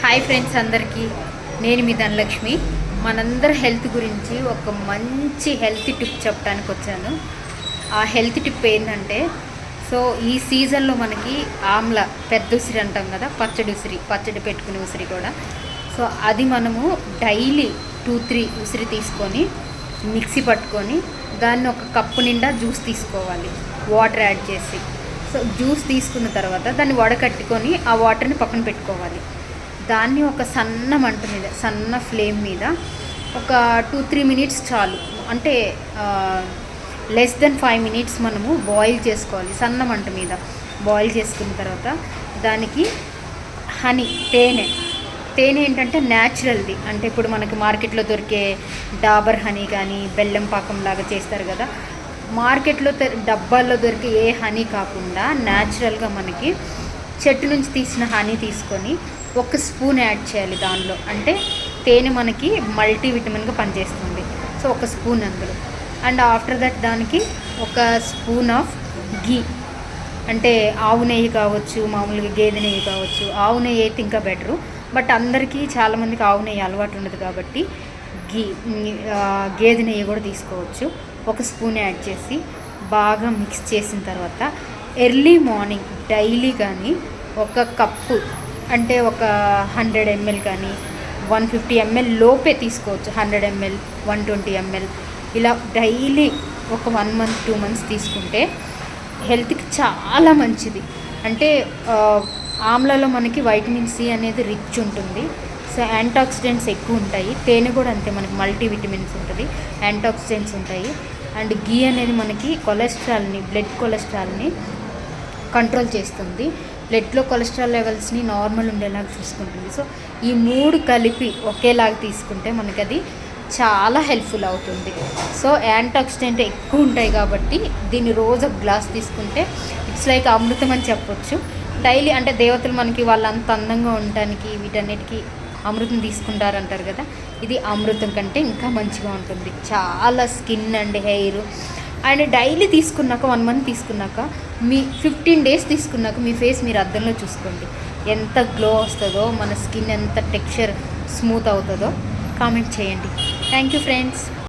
Hi friends అందరికీ, నేను మీ ధనలక్ష్మి. మనందరి హెల్త్ గురించి ఒక మంచి హెల్త్ టిప్ చెప్పడానికి వచ్చాను. ఆ హెల్త్ టిప్ ఏంటంటే, ఈ సీజన్లో మనకి ఆమ్ల పెద్ద ఉసిరి అంటాం కదా, పచ్చడి పెట్టుకునే ఉసిరి కూడా. అది మనము డైలీ 2-3 ఉసిరి తీసుకొని మిక్సీ పట్టుకొని దాన్ని ఒక కప్పు నిండా జ్యూస్ తీసుకోవాలి, వాటర్ యాడ్ చేసి. జ్యూస్ తీసుకున్న తర్వాత దాన్ని వడకట్టుకొని ఆ వాటర్ని పక్కన పెట్టుకోవాలి. దాన్ని ఒక సన్న మంట మీద, సన్న ఫ్లేమ్ మీద ఒక 2-3 మినిట్స్ చాలు, అంటే లెస్ దెన్ 5 మినిట్స్ మనము బాయిల్ చేసుకోవాలి. సన్న మంట మీద బాయిల్ చేసుకున్న తర్వాత దానికి తేనె ఏంటంటే న్యాచురల్ది, అంటే ఇప్పుడు మనకి మార్కెట్లో దొరికే డాబర్ హనీ కానీ బెల్లం పాకంలాగా చేస్తారు కదా, మార్కెట్లో డబ్బాల్లో దొరికే ఏ హనీ కాకుండా న్యాచురల్గా మనకి చెట్టు నుంచి తీసిన హనీ తీసుకొని 1 స్పూన్ యాడ్ చేయాలి దానిలో. అంటే తేనె మనకి మల్టీవిటమిన్గా పనిచేస్తుంది. 1 స్పూన్ అందులో. అండ్ ఆఫ్టర్ దట్ దానికి 1 స్పూన్ ఆఫ్ గీ, అంటే ఆవు నెయ్యి కావచ్చు, మామూలుగా గేదె నెయ్యి కావచ్చు. ఆవు నెయ్యి అయితే ఇంకా బెటరు, బట్ అందరికీ చాలామందికి ఆవు నెయ్యి అలవాటు ఉండదు కాబట్టి గేదె నెయ్యి కూడా తీసుకోవచ్చు. 1 స్పూన్ యాడ్ చేసి బాగా మిక్స్ చేసిన తర్వాత ఎర్లీ మార్నింగ్ డైలీ కానీ 1 కప్పు, అంటే ఒక 100 ml కానీ 150 ml లోపే తీసుకోవచ్చు. 100 ml, 120 ml ఇలా డైలీ ఒక 1 మంత్ 2 మంత్స్ తీసుకుంటే హెల్త్కి చాలా మంచిది. అంటే ఆమ్లలో మనకి వైటమిన్ సి అనేది రిచ్ ఉంటుంది. యాంటాక్సిడెంట్స్ ఎక్కువ ఉంటాయి. తేనె కూడా అంతే, మనకి మల్టీవిటమిన్స్ ఉంటుంది, యాంటాక్సిడెంట్స్ ఉంటాయి. అండ్ గీ అనేది మనకి బ్లడ్ కొలెస్ట్రాల్ని కంట్రోల్ చేస్తుంది. బ్లడ్లో కొలెస్ట్రాల్ లెవెల్స్ని నార్మల్ ఉండేలాగా చూసుకుంటుంది. ఈ 3 కలిపి ఒకేలాగా తీసుకుంటే మనకి అది చాలా హెల్ప్ఫుల్ అవుతుంది. యాంటాక్సిడెంట్ ఎక్కువ ఉంటాయి కాబట్టి దీన్ని రోజు 1 గ్లాస్ తీసుకుంటే ఇట్స్ లైక్ అమృతం అని చెప్పొచ్చు. డైలీ అంటే దేవతలు మనకి వాళ్ళంత అందంగా ఉండటానికి వీటన్నిటికీ అమృతం తీసుకుంటారంటారు కదా, ఇది అమృతం కంటే ఇంకా మంచిగా ఉంటుంది. చాలా skin and hair. And daily తీసుకున్నాక 1 మంత్ తీసుకున్నాక, మీ 15 డేస్ తీసుకున్నాక మీ ఫేస్ మీరు అద్దంలో చూసుకోండి, ఎంత గ్లో వస్తుందో, మన స్కిన్ ఎంత టెక్స్చర్ స్మూత్ అవుతుందో కామెంట్ చేయండి. Thank you friends.